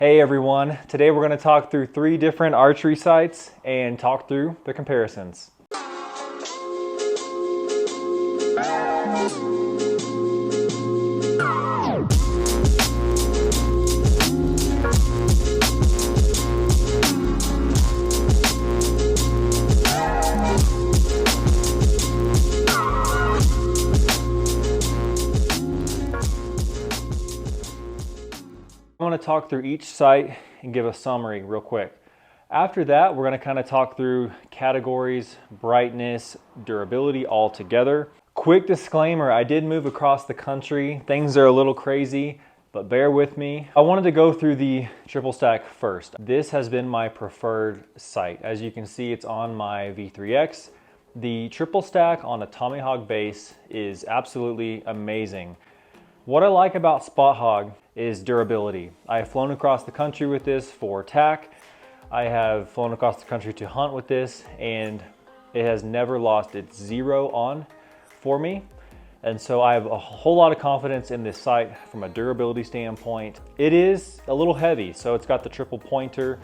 Hey everyone, today we're going to talk through 3 different archery sites and talk through the comparisons. I'm going to talk through each site and give a summary real quick. After that, we're going to kind of talk through categories, brightness, durability all together. Quick disclaimer, I did move across the country. Things are a little crazy, but bear with me. I wanted to go through the triple stack first. This has been my preferred site. As you can see, it's on my V3X. The triple stack on a Tommy Hogg base is absolutely amazing. What I like about Spot Hogg is durability. I have flown across the country with this for tack. I have flown across the country to hunt with this, and it has never lost its zero on for me. And so I have a whole lot of confidence in this sight from a durability standpoint. It is a little heavy, so it's got the triple pointer.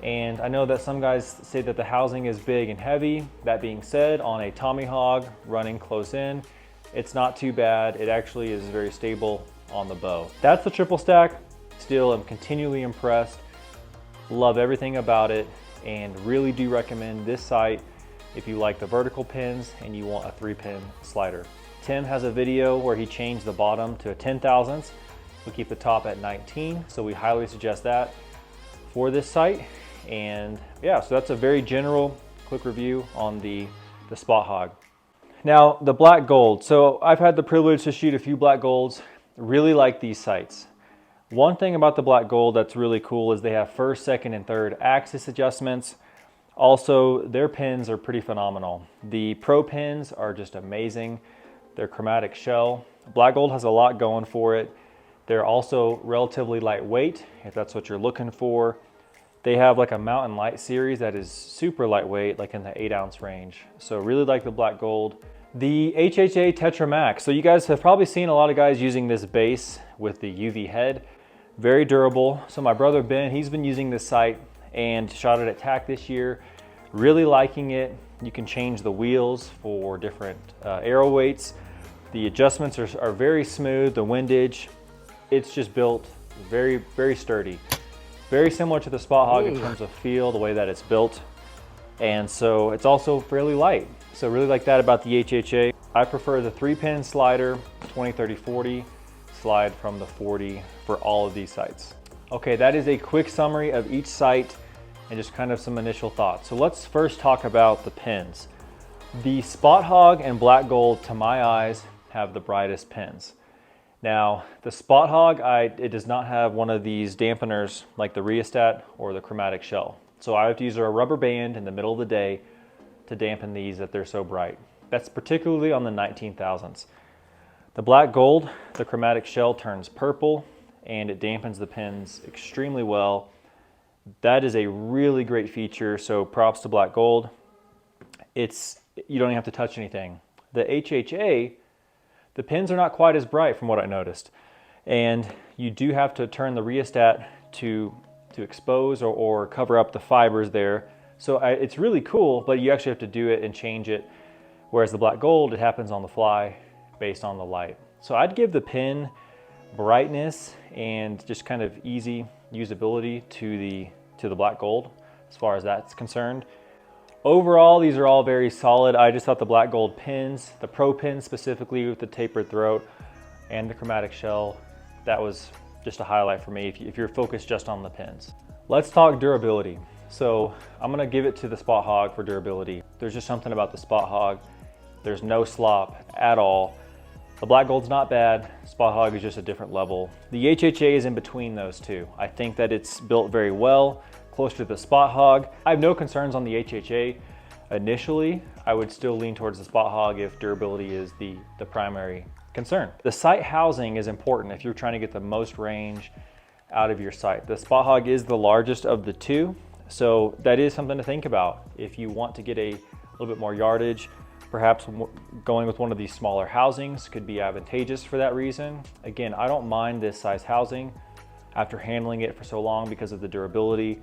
And I know that some guys say that the housing is big and heavy. That being said, on a Tommy Hogg running close in, it's not too bad. It actually is very stable on the bow. That's the triple stack. Still am continually impressed. Love everything about it and really do recommend this sight if you like the vertical pins and you want a 3-pin slider. Tim has a video where he changed the bottom to a 10,000ths. We keep the top at 19, so we highly suggest that for this sight. And yeah, so that's a very general quick review on the Spot Hogg. Now, the black gold. So I've had the privilege to shoot a few black golds. Really like these sights. One thing about the black gold that's really cool is they have first, second, and third axis adjustments. Also, their pins are pretty phenomenal. The pro pins are just amazing. They're chromatic shell. Black gold has a lot going for it. They're also relatively lightweight, if that's what you're looking for. They have like a Mountain Light series that is super lightweight, like in the 8-ounce range. So really like the black gold. The HHA Tetra Max. So you guys have probably seen a lot of guys using this base with the UV head. Very durable. So my brother Ben, he's been using this sight and shot it at tack this year. Really liking it. You can change the wheels for different arrow weights. The adjustments are very smooth. The windage, it's just built very, very sturdy. Very similar to the Spot Hogg in terms of feel, the way that it's built. And so it's also fairly light. So really like that about the HHA. I prefer the 3-pin slider, 20, 30, 40, slide from the 40 for all of these sights. Okay, that is a quick summary of each sight and just kind of some initial thoughts. So let's first talk about the pins. The Spot Hogg and black gold, to my eyes, have the brightest pins. Now, the Spot Hogg, it does not have one of these dampeners like the rheostat or the chromatic shell. So I have to use a rubber band in the middle of the day to dampen these that they're so bright. That's particularly on the 19,000ths. The black gold, the chromatic shell turns purple and it dampens the pins extremely well. That is a really great feature, so props to black gold. You don't even have to touch anything. The HHA, the pins are not quite as bright from what I noticed. And you do have to turn the rheostat to expose or cover up the fibers there. So it's really cool, but you actually have to do it and change it. Whereas the black gold, it happens on the fly based on the light. So I'd give the pin brightness and just kind of easy usability to the black gold as far as that's concerned. Overall, these are all very solid. I just thought the black gold pins, the pro pins specifically with the tapered throat and the chromatic shell, that was just a highlight for me if you're focused just on the pins. Let's talk durability. So I'm gonna give it to the Spot Hogg for durability. There's just something about the Spot Hogg. There's no slop at all. The black gold's not bad. Spot Hogg is just a different level. The HHA is in between those two. I think that it's built very well, closer to the Spot Hogg. I have no concerns on the HHA. Initially, I would still lean towards the Spot Hogg if durability is the primary concern. The sight housing is important if you're trying to get the most range out of your sight. The Spot Hogg is the largest of the two, so that is something to think about. If you want to get a little bit more yardage, perhaps going with one of these smaller housings could be advantageous for that reason. Again, I don't mind this size housing. after handling it for so long because of the durability.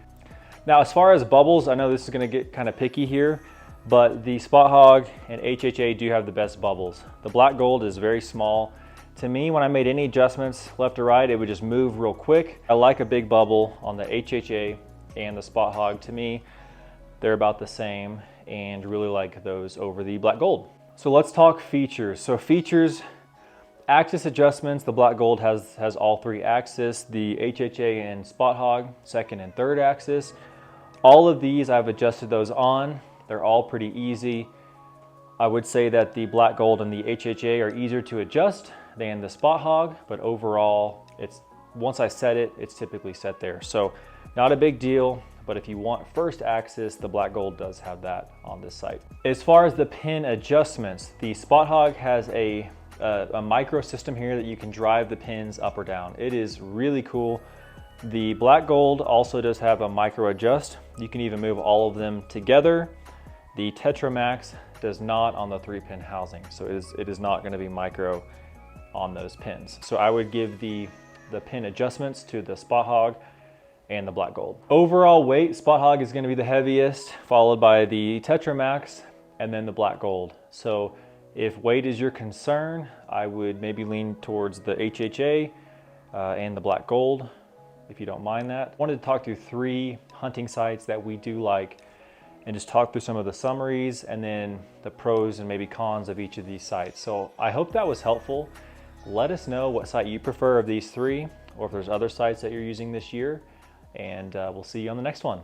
Now, as far as bubbles, I know this is gonna get kind of picky here, but the Spot Hogg and HHA do have the best bubbles. The black gold is very small. To me, when I made any adjustments left or right, it would just move real quick. I like a big bubble on the HHA and the Spot Hogg. To me, they're about the same, and really like those over the black gold. So let's talk features. So features, axis adjustments, the black gold has all 3 axis. The HHA and Spot Hogg, 2nd and 3rd axis. All of these, I've adjusted those on. They're all pretty easy. I would say that the black gold and the HHA are easier to adjust than the Spot Hogg, but overall, once I set it, it's typically set there. So not a big deal, but if you want 1st axis, the black gold does have that on this site. As far as the pin adjustments, the Spot Hogg has a micro system here that you can drive the pins up or down. It is really cool. The black gold also does have a micro adjust. You can even move all of them together. The Tetra Max does not on the 3-pin housing. So it is not gonna be micro on those pins. So I would give the pin adjustments to the Spot Hogg and the black gold. Overall weight, Spot Hogg is gonna be the heaviest, followed by the Tetra Max, and then the black gold. So if weight is your concern, I would maybe lean towards the HHA and the black gold, if you don't mind that. I wanted to talk through 3 hunting sites that we do like, and just talk through some of the summaries and then the pros and maybe cons of each of these sites. So I hope that was helpful. Let us know what site you prefer of these 3, or if there's other sites that you're using this year, and we'll see you on the next one.